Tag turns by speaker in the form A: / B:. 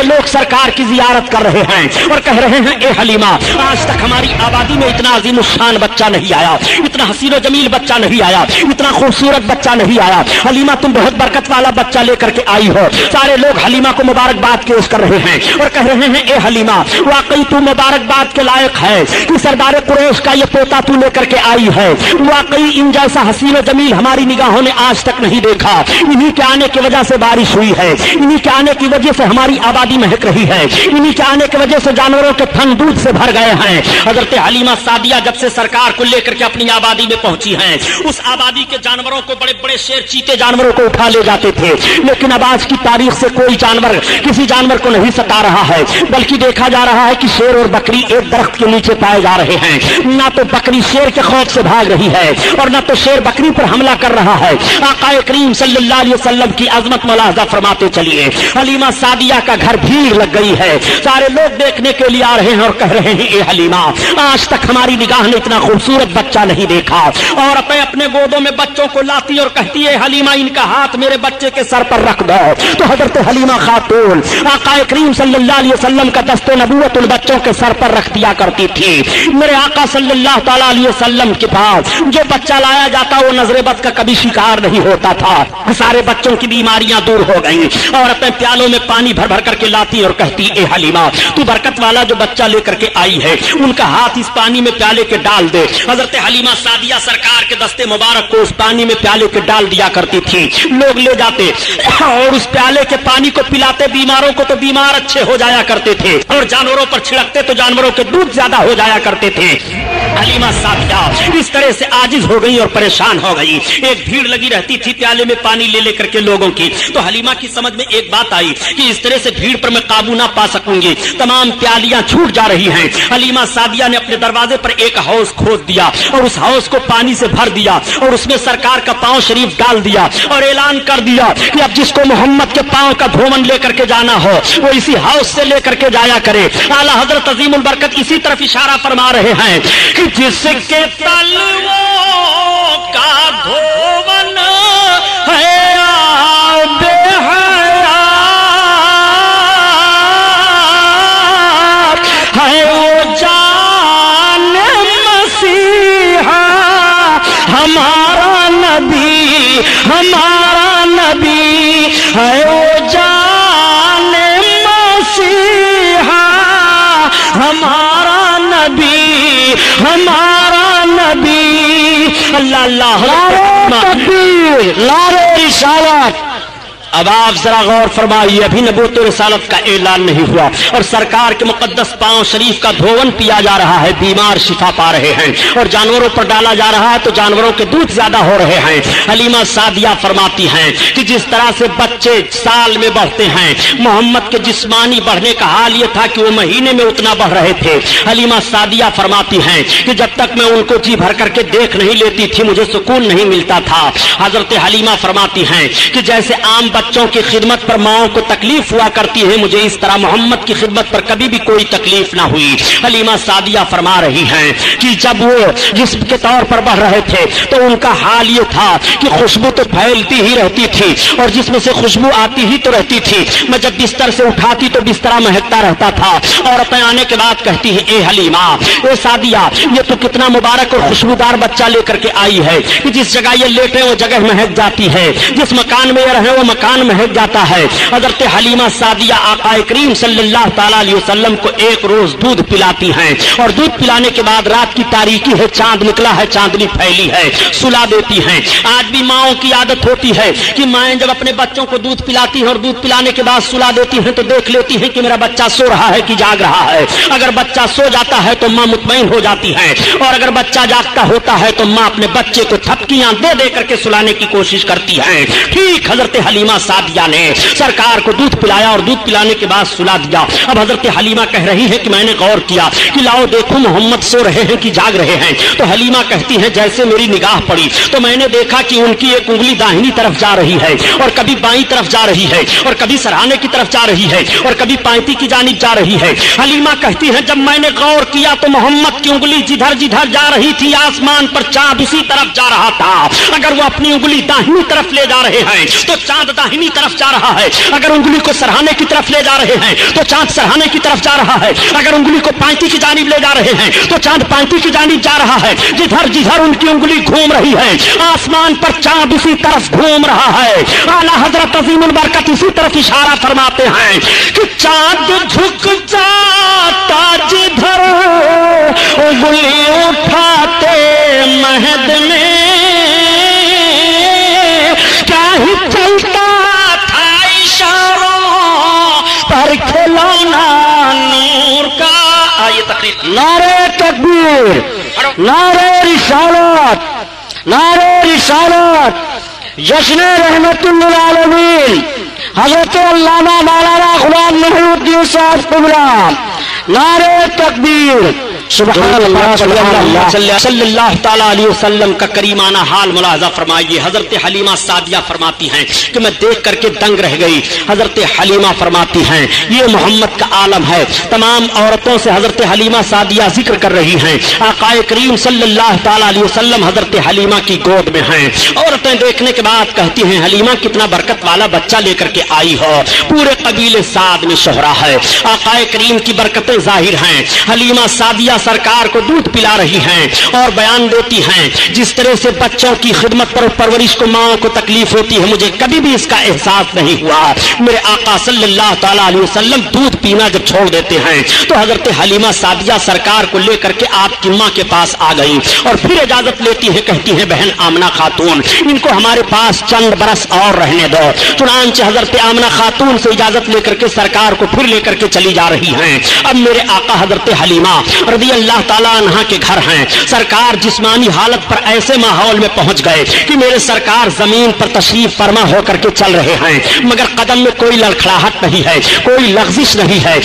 A: सारे लोग सरकार की जियारत कर रहे हैं और कह रहे हैं ए हलीमा, आज तक हमारी आबादी में इतना अजीमुशान बच्चा नहीं आया, इतना हसीनो जमील बच्चा नहीं आया, इतना खूबसूरत बच्चा नहीं आया। हलीमा तुम बहुत बरकत वाला बच्चा लेकर के आई हो। सारे लोग हलीमा को मुबारकबाद पेश कर रहे हैं और कह रहे हैं ए हलीमा, वाकई तू मुबारकबाद के लायक है कि सरदार कुरैश का ये पोता तू लेकर के आई है। वाकई इन जैसा हसीनो जमील हमारी निगाहों ने आज तक नहीं देखा। इन्हीं के आने की वजह से बारिश हुई है, इन्हीं के आने की वजह से हमारी आबादी महक रही है, इन्हीं के आने की वजह से जानवरों के थन दूध से भर गए हैं। हजरत हलीमा सादिया जब से सरकार को लेकर के अपनी आबादी में पहुंची हैं, उस आबादी के जानवरों को, बड़े बड़े शेर चीते जानवरों को उठा ले जाते थे, लेकिन अब आज की तारीख से कोई जानवर किसी जानवर को नहीं सता रहा है, बल्कि देखा जा रहा है कि शेर और बकरी एक दरख्त के नीचे पाए जा रहे हैं। ना तो बकरी शेर के खौफ से भाग रही है और ना तो शेर बकरी पर हमला कर रहा है। आका करीम सल्लल्लाहु अलैहि वसल्लम की अजमत मुलाहजा फरमाते चलिए। हलीमा सादिया का घर भीड़ लग गई है, सारे लोग देखने के लिए आ रहे हैं और कह रहे हैं ए हलीमा, आज तक हमारी निगाह ने इतना खूबसूरत बच्चा नहीं देखा। और अपने गोदों में बच्चों को लाती और कहती है हलीमा, इनका हाथ मेरे बच्चे के सर पर रख दो। तो हजरत हलीमा खातून आका करीम सल्लल्लाहु अलैहि वसल्लम का दस्ते नबूवत उन बच्चों के सर पर रख दिया करती थी। मेरे आका सल्लल्लाहु तआला अलैहि वसल्लम के पास जो बच्चा लाया जाता वो नजरे बद का कभी शिकार नहीं होता था। सारे बच्चों की बीमारियां दूर हो गई और अपने प्यालों में पानी भर भर करके लाती और कहती ए हलीमा, तू बरकत वाला जो बच्चा लेकर के आई है उनका हाथ इस पानी में प्याले के डाल दे। हजरत हलीमा सादिया सरकार के दस्ते मुबारक को उस पानी में प्याले के डाल दिया करती थी। लोग ले जाते और उस प्याले के पानी को पिलाते बीमारों को, तो बीमार अच्छे हो जाया करते थे, और जानवरों पर छिड़कते तो जानवरों के दूध ज्यादा हो जाया करते थे। हलीमा सादिया इस तरह से आजिज हो गई और परेशान हो गई। एक भीड़ लगी रहती थी प्याले में पानी ले लेकर के लोगों की। तो हलीमा की समझ में एक बात आई कि इस तरह से भीड़ पर मैं काबू ना पा सकूंगी, तमाम प्यालियां छूट जा रही हैं। हलीमा सादिया ने अपने दरवाजे पर एक हाउस खोद दिया और उस हाउस को पानी से भर दिया और उसमें सरकार का पांव शरीफ डाल दिया और ऐलान कर दिया कि अब जिसको मोहम्मद के पांव का धोवन लेकर के जाना हो वो इसी हाउस से लेकर के जाया करे। आला हजरत अजीमुल बरकत इसी तरफ इशारा फरमा रहे हैं कि जिसके तलवों का धोवन है वो जान मसीहा हमारा नबी, हमारा नबी है वो जान मसीहा हमारा नबी, हमारा नबी। अल्लाह अल्लाह लारे रिसालत। अब आप जरा गौर फरमाइए, अभी नबूवत और रिसालत का ऐलान नहीं हुआ और सरकार के मुकद्दस पांव शरीफ का धोवन पिया जा रहा है, बीमार शिफा पा रहे हैं और जानवरों पर डाला जा रहा है तो जानवरों के दूध ज्यादा हो रहे हैं। हलीमा सादिया फरमाती हैं कि जिस तरह से बच्चे साल में बढ़ते हैं, मोहम्मद के जिस्मानी बढ़ने का हाल ये था कि वो महीने में उतना बढ़ रहे थे। हलीमा सादिया फरमाती हैं कि जब तक मैं उनको जी भर करके देख नहीं लेती थी मुझे सुकून नहीं मिलता था। हजरत हलीमा फरमाती हैं कि जैसे आम बच्चों की खिदमत पर माओं को तकलीफ हुआ करती है, मुझे इस तरह मोहम्मद की खिदमत पर कभी भी कोई तकलीफ ना हुई। हलीमा सादिया फरमा रही हैं कि जब वो जिस्म के तौर पर बढ़ रहे थे तो उनका हाल ये था कि खुशबू तो फैलती ही रहती थी और जिसमें से खुशबू आती ही तो रहती थी। मैं जब बिस्तर से उठाती तो बिस्तरा महकता रहता था और अपने आने के बाद कहती है ए हलीमा, ए सादिया, ये तो कितना मुबारक और खुशबूदार बच्चा लेकर के आई है कि जिस जगह ये लेटे वो जगह महक जाती है, जिस मकान में ये रहे वो मकान महक जाता है। हजरत हलीमा सादिया आका करीम सल्लल्लाहु तआला अलैहि वसल्लम को एक रोज दूध पिलाती हैं और दूध पिलाने के बाद रात की तारीकी है, चांद निकला है, चांदनी फैली है, सुला देती हैं। आज भी माओं की आदत होती है कि माएं जब अपने बच्चों को दूध पिलाती हैं और दूध पिलाने के बाद सुला देती हैं तो देख लेती हैं कि मेरा बच्चा सो रहा है कि जाग रहा है। अगर बच्चा सो जाता है तो मां मुतमईन हो जाती है और अगर बच्चा जागता होता है तो मां अपने बच्चे को थपकियां दे दे करके सुलाने की कोशिश करती है। ठीक हजरत हलीमा सादिया ने सरकार को दूध पिलाया और दूध पिलाने के बाद सुला दिया। अब हजरत हलीमा कह रही है कि मैंने गौर किया कि लाओ देखो मोहम्मद सो रहे हैं कि जाग रहे हैं। तो हलीमा कहती है जैसे मेरी निगाह पड़ी तो मैंने دیکھا کہ ان کی ایک انگلی داहिنی طرف جا رہی ہے اور کبھی بائیں طرف جا رہی ہے اور کبھی سرہانے کی طرف جا رہی ہے اور کبھی پائتی کی جانب جا رہی ہے. حلیمہ کہتی ہے جب میں نے غور کیا تو محمد کی انگلی جدھر جدھر جا رہی تھی آسمان پر چاند اسی طرف جا رہا تھا. اگر وہ اپنی انگلی داہنی طرف لے جا رہے ہیں تو چاند داہنی طرف جا رہا ہے. اگر انگلی کو سرہانے کی طرف لے جا رہے ہیں تو چاند سرہانے کی طرف جا رہا ہے. اگر انگلی کو پائتی کی جانب لے جا رہے ہیں تو چاند پائتی کی جانب جا رہا ہے. جدھر جدھر ان کی انگلی گھوم رہی ہے آسمان پر چاند اسی طرف گھوم رہا ہے. اعلیٰ حضرت عظیم البرکت اسی طرف اشارہ فرماتے ہیں کہ چاند جھک جاتا جدھر انگلی اٹھاتے مہد میں کیا ہی چلتا تھا اشاروں پر کھلونا نور کا. آئیے تقریر.
B: نعرہ تکبیر، نعرہ رسالت، نعرہ رسالت، جشن رحمت للعالمین حضرت علامہ مولانا غلام محی الدین صاحب قبلہ. نعرہ تکبیر. سبحان اللہ
A: صلی اللہ تعالیٰ علیہ وسلم کا کریمانہ حال ملاحظہ فرمائیے. حضرت حلیمہ سعدیہ فرماتی ہیں کہ میں دیکھ کر کے دنگ رہ گئی. حضرت حلیمہ فرماتی ہیں یہ محمد کا عالم ہے. تمام عورتوں سے حضرت حلیمہ سعدیہ ذکر کر رہی ہیں. آقا کریم صلی اللہ تعالیٰ علیہ وسلم حضرت حلیمہ کی گود میں ہیں. عورتیں دیکھنے کے بعد کہتی ہیں حلیمہ کتنا برکت والا بچہ لے کر کے آئی ہو. پورے قبیلے سعد میں شہرا ہے. آقا کریم کی برکتیں ظاہر ہیں. حلیمہ سعدیہ سرکار کو دودھ پلا رہی ہیں اور بیان دیتی ہیں جس طرح سے بچوں کی خدمت پر پرورش کو ماں کو تکلیف ہوتی ہے مجھے کبھی بھی اس کا احساس نہیں ہوا. میرے آقا صلی اللہ تعالیٰ علیہ وسلم دودھ پینا جب چھوڑ دیتے ہیں تو حضرت حلیمہ سعدیہ سرکار کو لے کر کے آپ کی ماں کے پاس آ گئی اور پھر اجازت لیتی ہیں. کہتی ہیں بہن آمنہ خاتون ان کو ہمارے پاس چند برس اور رہنے دو. چنانچہ حضرت آمنہ خاتون سے اجازت لے کر کے سرکار کو پھر لے کر کے چلی جا رہی ہیں. اب میرے آقا حضرت حلیمہ رضی اللہ تعالیٰ عنہ کے گھر ہیں. سرکار جسمانی حالت پر ایسے ماحول میں پہنچ گئے کہ میرے سرکار زمین پر تشریف فرما ہو کر کے چل رہے ہیں مگر قدم میں کوئی لڑکھڑاہٹ نہیں ہے, کوئی لغزش نہیں ہے.